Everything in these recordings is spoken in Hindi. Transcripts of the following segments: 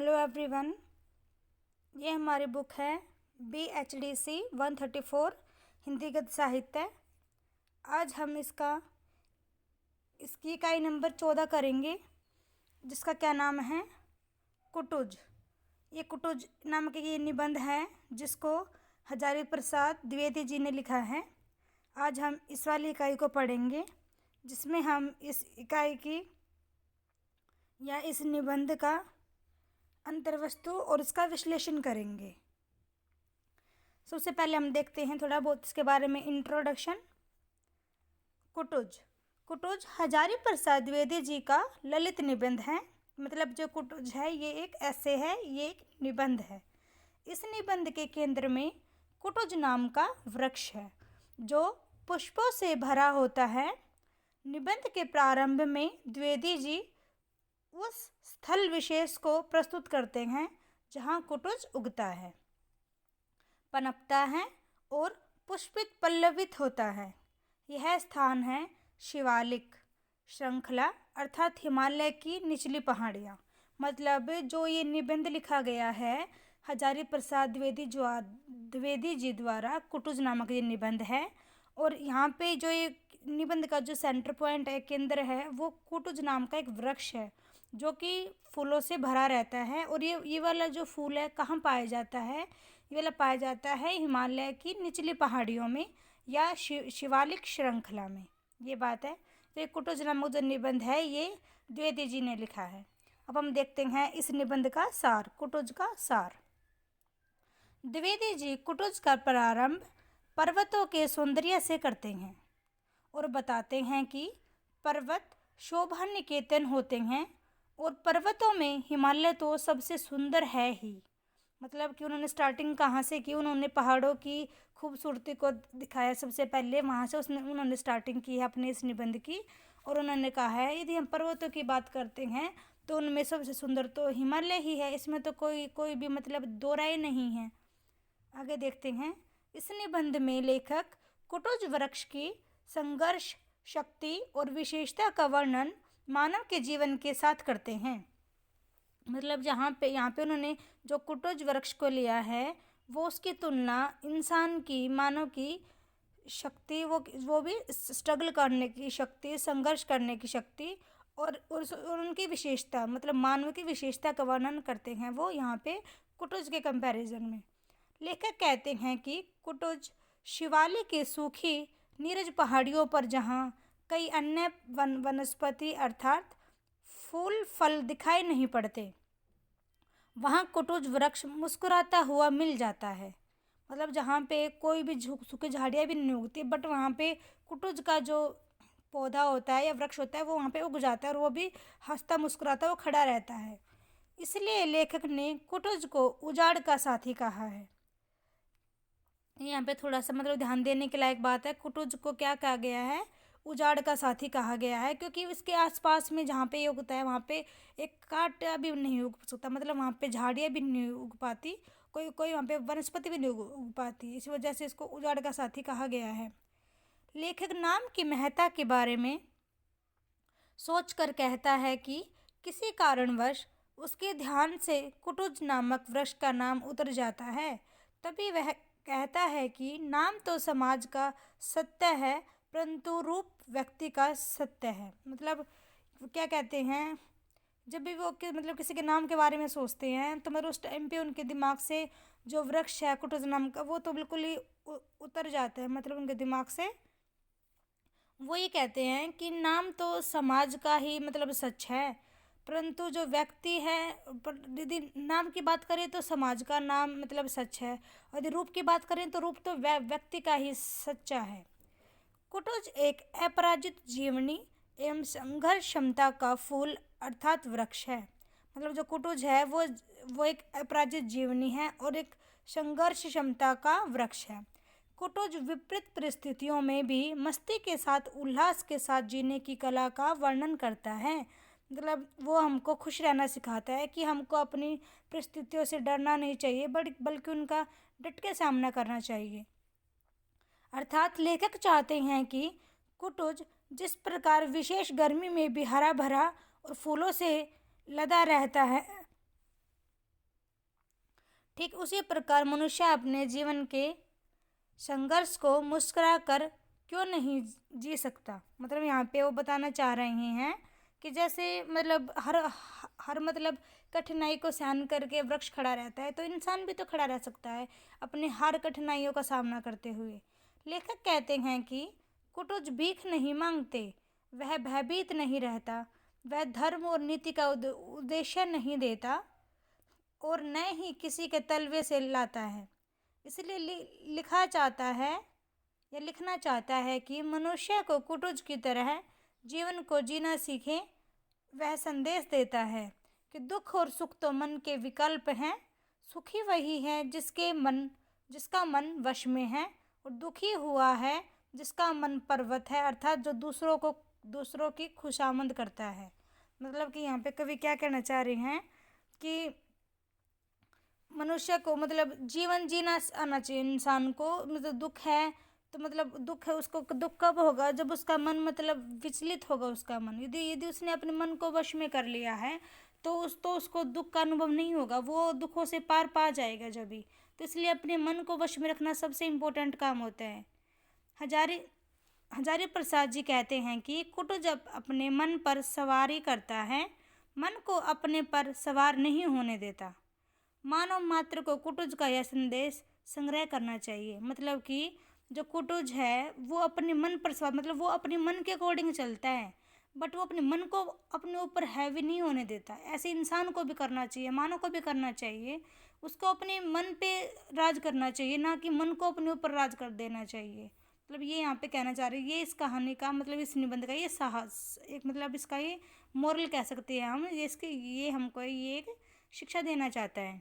Hello everyone. ये हमारी बुक है BHDC 134 हिंदी गद्य साहित्य। आज हम इसकी इकाई नंबर 14 करेंगे, जिसका क्या नाम है, कुटुज। ये कुटुज नामक ये निबंध है जिसको हजारी प्रसाद द्विवेदी जी ने लिखा है। आज हम इस वाली इकाई को पढ़ेंगे, जिसमें हम इस इकाई की या इस निबंध का अंतर्वस्तु और इसका विश्लेषण करेंगे। सबसे पहले हम देखते हैं थोड़ा बहुत इसके बारे में इंट्रोडक्शन। कुटुज हजारी प्रसाद द्विवेदी जी का ललित निबंध है। मतलब जो कुटुज है ये एक ऐसे है, ये एक निबंध है। इस निबंध के केंद्र में कुटुज नाम का वृक्ष है जो पुष्पों से भरा होता है। निबंध के प्रारंभ में द्विवेदी जी उस स्थल विशेष को प्रस्तुत करते हैं जहाँ कुटुज उगता है, पनपता है और पुष्पित पल्लवित होता है। यह स्थान है शिवालिक श्रृंखला अर्थात हिमालय की निचली पहाड़ियाँ। मतलब जो ये निबंध लिखा गया है हजारी प्रसाद द्विवेदी जी द्वारा, कुटुज नामक ये निबंध है। और यहाँ पे जो ये निबंध का जो सेंटर पॉइंट है, केंद्र है, वो कुटुज नाम का एक वृक्ष है जो कि फूलों से भरा रहता है। और ये वाला जो फूल है कहाँ पाया जाता है, ये वाला पाया जाता है हिमालय की निचली पहाड़ियों में या शिवालिक श्रृंखला में। ये बात है। तो ये कुटुज नामक जो निबंध है ये द्विवेदी जी ने लिखा है। अब हम देखते हैं इस निबंध का सार, कुटुज का सार। द्विवेदी जी कुटुज का प्रारंभ पर्वतों के सौंदर्य से करते हैं और बताते हैं कि पर्वत शोभा निकेतन होते हैं और पर्वतों में हिमालय तो सबसे सुंदर है ही। मतलब कि उन्होंने स्टार्टिंग कहाँ से की, उन्होंने पहाड़ों की खूबसूरती को दिखाया सबसे पहले, वहाँ से उन्होंने स्टार्टिंग की है अपने इस निबंध की। और उन्होंने कहा है यदि हम पर्वतों की बात करते हैं तो उनमें सबसे सुंदर तो हिमालय ही है, इसमें तो कोई भी मतलब दो राय नहीं है। आगे देखते हैं। इस निबंध में लेखक कुटुज वृक्ष की संघर्ष शक्ति और विशेषता का वर्णन मानव के जीवन के साथ करते हैं। मतलब यहाँ पे उन्होंने जो कुटुज वृक्ष को लिया है वो उसकी तुलना इंसान की, मानव की शक्ति, वो भी स्ट्रगल करने की शक्ति, संघर्ष करने की शक्ति और उनकी विशेषता, मतलब मानव की विशेषता का वर्णन करते हैं वो यहाँ पे कुटुज के कंपैरिजन में। लेखक कहते हैं कि कुटुज शिवालिक के सूखी नीरज पहाड़ियों पर जहाँ कई अन्य वनस्पति अर्थात फूल फल दिखाई नहीं पड़ते, वहाँ कुटुज वृक्ष मुस्कुराता हुआ मिल जाता है। मतलब जहाँ पे कोई भी सूखी झाड़ियाँ भी नहीं उगती, बट वहाँ पे कुटुज का जो पौधा होता है या वृक्ष होता है वो वहाँ पे उग जाता है और वो भी हंसता मुस्कुराता वो खड़ा रहता है। इसलिए लेखक ने कुटुज को उजाड़ का साथी कहा है। यहाँ पे थोड़ा सा मतलब ध्यान देने के लायक बात है, कुटुज को क्या कहा गया है, उजाड़ का साथी कहा गया है, क्योंकि इसके आसपास में जहाँ पे ये उगता है वहाँ पे एक कांटा भी नहीं उग सकता, मतलब वहाँ पे झाड़ियाँ भी नहीं उग पाती, कोई वहाँ पे वनस्पति भी नहीं उग पाती। इस वजह से इसको उजाड़ का साथी कहा गया है। लेखक नाम की महत्ता के बारे में सोच कर कहता है कि किसी कारणवश उसके ध्यान से कुटुज नामक वृक्ष का नाम उतर जाता है, तभी वह कहता है कि नाम तो समाज का सत्य है परंतु रूप व्यक्ति का सत्य है। मतलब क्या कहते हैं, जब भी वो मतलब किसी के नाम के बारे में सोचते हैं तो मतलब उस टाइम पे उनके दिमाग से जो वृक्ष है कुटुज नाम का वो तो बिल्कुल ही उतर जाता है, मतलब उनके दिमाग से। वो ये कहते हैं कि नाम तो समाज का ही मतलब सच है, परंतु जो व्यक्ति है, यदि नाम की बात करें तो समाज का नाम मतलब सच है, और यदि रूप की बात करें तो रूप तो व्यक्ति का ही सच्चा है। कुटुज एक अपराजित जीवनी एवं संघर्ष क्षमता का फूल अर्थात वृक्ष है। मतलब जो कुटुज है वो एक अपराजित जीवनी है और एक संघर्ष क्षमता का वृक्ष है। कुटुज विपरीत परिस्थितियों में भी मस्ती के साथ, उल्लास के साथ जीने की कला का वर्णन करता है। मतलब वो हमको खुश रहना सिखाता है कि हमको अपनी परिस्थितियों से डरना नहीं चाहिए, बल्कि उनका डट के सामना करना चाहिए। अर्थात लेखक चाहते हैं कि कुटुज जिस प्रकार विशेष गर्मी में भी हरा भरा और फूलों से लदा रहता है, ठीक उसी प्रकार मनुष्य अपने जीवन के संघर्ष को मुस्कुरा कर क्यों नहीं जी सकता। मतलब यहाँ पे वो बताना चाह रहे हैं कि जैसे मतलब हर हर मतलब कठिनाई को सहन करके वृक्ष खड़ा रहता है, तो इंसान भी तो खड़ा रह सकता है अपने हर कठिनाइयों का सामना करते हुए। लेखक कहते हैं कि कुटुज भीख नहीं मांगते, वह भयभीत नहीं रहता, वह धर्म और नीति का उद्देश्य नहीं देता और न ही किसी के तलवे से लाता है। इसलिए लिखा चाहता है या लिखना चाहता है कि मनुष्य को कुटुज की तरह जीवन को जीना सीखे। वह संदेश देता है कि दुख और सुख तो मन के विकल्प हैं, सुखी वही है जिसका मन वश में है, और दुखी हुआ है जिसका मन पर्वत है, अर्थात जो दूसरों की खुशामद करता है। मतलब कि यहाँ पे कवि क्या कहना चाह रहे हैं कि मनुष्य को मतलब जीवन जीना आना चाहिए। इंसान को मतलब दुख है तो मतलब दुख है, उसको दुख कब होगा जब उसका मन मतलब विचलित होगा। उसका मन यदि उसने अपने मन को वश में कर लिया है तो उसको दुख का अनुभव नहीं होगा, वो दुखों से पार पा जाएगा जब भी। तो इसलिए अपने मन को वश में रखना सबसे इम्पोर्टेंट काम होता है। हजारी प्रसाद जी कहते हैं कि कुटुज अपने मन पर सवारी करता है, मन को अपने पर सवार नहीं होने देता। मानव मात्र को कुटुज का यह संदेश संग्रह करना चाहिए। मतलब कि जो कुटुज है वो अपने मन पर सवार, मतलब वो अपने मन के अकॉर्डिंग चलता है, बट वो अपने मन को अपने ऊपर हैवी नहीं होने देता। ऐसे इंसान को भी करना चाहिए, मानव को भी करना चाहिए। उसको अपने मन पे राज करना चाहिए, ना कि मन को अपने ऊपर राज कर देना चाहिए। मतलब ये यहाँ पे कहना चाह रहे हैं, ये इस कहानी का मतलब इस निबंध का ये साहस एक मतलब इसका ये मोरल कह सकते हैं हम, ये हमको ये एक शिक्षा देना चाहता है।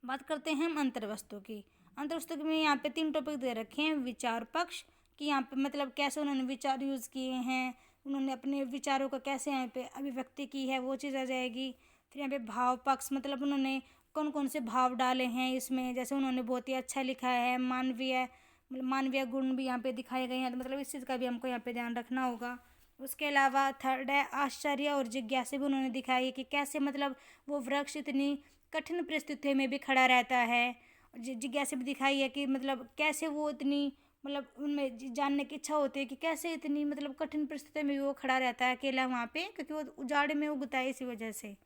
बात करते हैं हम अंतर्वस्तु की। अंतर्वस्तु में यहाँ पे 3 टॉपिक दे रखे हैं। विचार पक्ष कि यहाँ पे मतलब कैसे उन्होंने विचार यूज़ किए हैं, उन्होंने अपने विचारों का कैसे यहाँ पे अभिव्यक्ति की है, वो चीज़ आ जाएगी। फिर यहाँ पे भाव पक्ष, मतलब उन्होंने कौन कौन से भाव डाले हैं इसमें, जैसे उन्होंने बहुत ही अच्छा लिखा है। मानवीय गुण भी यहाँ पे दिखाए गए हैं, तो मतलब इस चीज़ का भी हमको यहाँ पे ध्यान रखना होगा। उसके अलावा थर्ड है आश्चर्य और जिज्ञासा भी उन्होंने दिखाई है कि कैसे मतलब वो वृक्ष इतनी कठिन परिस्थितियों में भी खड़ा रहता है। जिज्ञासा भी दिखाई है कि मतलब कैसे वो इतनी मतलब उनमें जानने की इच्छा होती है कि कैसे इतनी मतलब कठिन परिस्थितियों में भी वो खड़ा रहता है अकेला वहाँ पे, क्योंकि वो उजाड़ में उगता है इसी वजह से।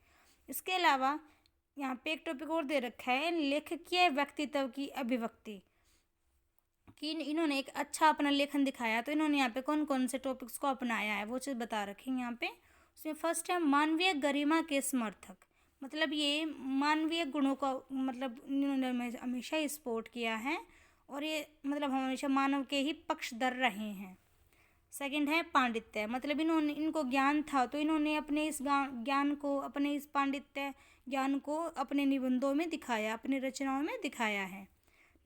इसके अलावा यहाँ पे एक टॉपिक और दे रखा है, लेखकीय व्यक्तित्व की अभिव्यक्ति, कि इन्होंने एक अच्छा अपना लेखन दिखाया। तो इन्होंने यहाँ पे कौन कौन से टॉपिक्स को अपनाया है वो चीज़ बता रखी है यहाँ पे। उसमें फर्स्ट है मानवीय गरिमा के समर्थक, मतलब ये मानवीय गुणों का मतलब इन्होंने हमेशा सपोर्ट किया है और ये मतलब हमेशा मानव के ही पक्षधर रहे हैं। सेकंड है पांडित्य, मतलब इनको ज्ञान था तो इन्होंने अपने इस ज्ञान को, अपने इस पांडित्य ज्ञान को अपने निबंधों में दिखाया, अपनी रचनाओं में दिखाया है।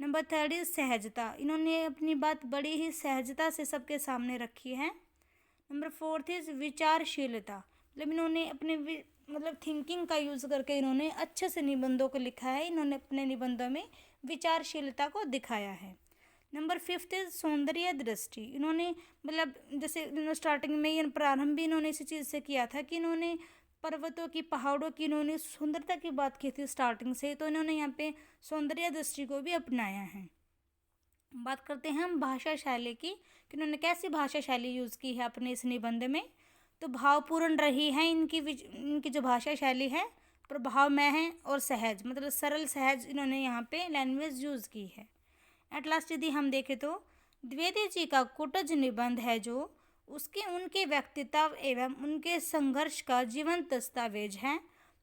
नंबर थर्ड इज सहजता, इन्होंने अपनी बात बड़ी ही सहजता से सबके सामने रखी है। नंबर फोर्थ इज विचारशीलता, मतलब इन्होंने अपने मतलब थिंकिंग का यूज़ करके इन्होंने अच्छे से निबंधों को लिखा है। इन्होंने अपने निबंधों में विचारशीलता को दिखाया है। नंबर फिफ्थ इज सौंदर्य दृष्टि, इन्होंने मतलब जैसे स्टार्टिंग में ये प्रारंभ भी इन्होंने इसी चीज़ से किया था कि इन्होंने पर्वतों की, पहाड़ों की इन्होंने सुंदरता की बात की थी स्टार्टिंग से, तो इन्होंने यहाँ पे सौंदर्य दृष्टि को भी अपनाया है। बात करते हैं हम भाषा शैली की कि इन्होंने कैसी भाषा शैली यूज़ की है अपने इस निबंध में। तो भावपूर्ण रही है इनकी जो भाषा शैली है, प्रभावमय है और सहज, मतलब सरल सहज इन्होंने यहाँ पे लैंग्वेज यूज़ की है। एट लास्ट यदि हम देखें तो द्विवेदी जी का कुटज निबंध है जो उनके व्यक्तित्व एवं उनके संघर्ष का जीवंत दस्तावेज है।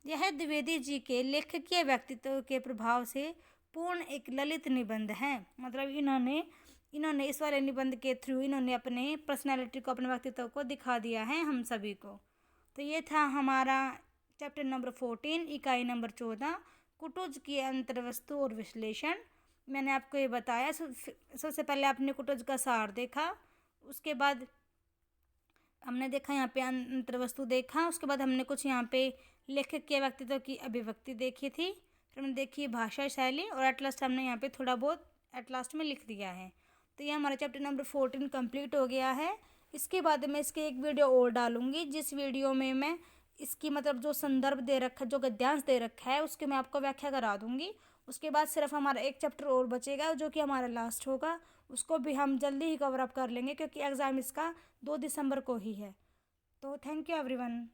यह द्विवेदी जी के लेखकीय व्यक्तित्व के प्रभाव से पूर्ण एक ललित निबंध है। मतलब इन्होंने इस वाले निबंध के थ्रू इन्होंने अपने पर्सनालिटी को, अपने व्यक्तित्व को दिखा दिया है हम सभी को। तो ये था हमारा चैप्टर नंबर 14 इकाई नंबर 14 कुटुज की अंतर्वस्तु और विश्लेषण। मैंने आपको ये बताया, सबसे पहले आपने कुटुज का सार देखा, उसके बाद हमने देखा यहाँ पे अंतर्वस्तु देखा, उसके बाद हमने कुछ यहाँ पे लेखक के व्यक्तित्व की अभिव्यक्ति देखी थी, फिर हमने देखी भाषा शैली और एट लास्ट हमने यहाँ पे थोड़ा बहुत एट लास्ट में लिख दिया है। तो ये हमारा चैप्टर नंबर 14 कंप्लीट हो गया है। इसके बाद मैं इसके एक वीडियो और डालूँगी जिस वीडियो में मैं इसकी मतलब जो संदर्भ दे रखा है, जो गद्यांश दे रखा है, उसकी मैं आपको व्याख्या करा दूंगी। उसके बाद सिर्फ हमारा एक चैप्टर और बचेगा जो कि हमारा लास्ट होगा, उसको भी हम जल्दी ही कवर अप कर लेंगे क्योंकि एग्ज़ाम इसका 2 दिसंबर को ही है। तो थैंक यू एवरीवन।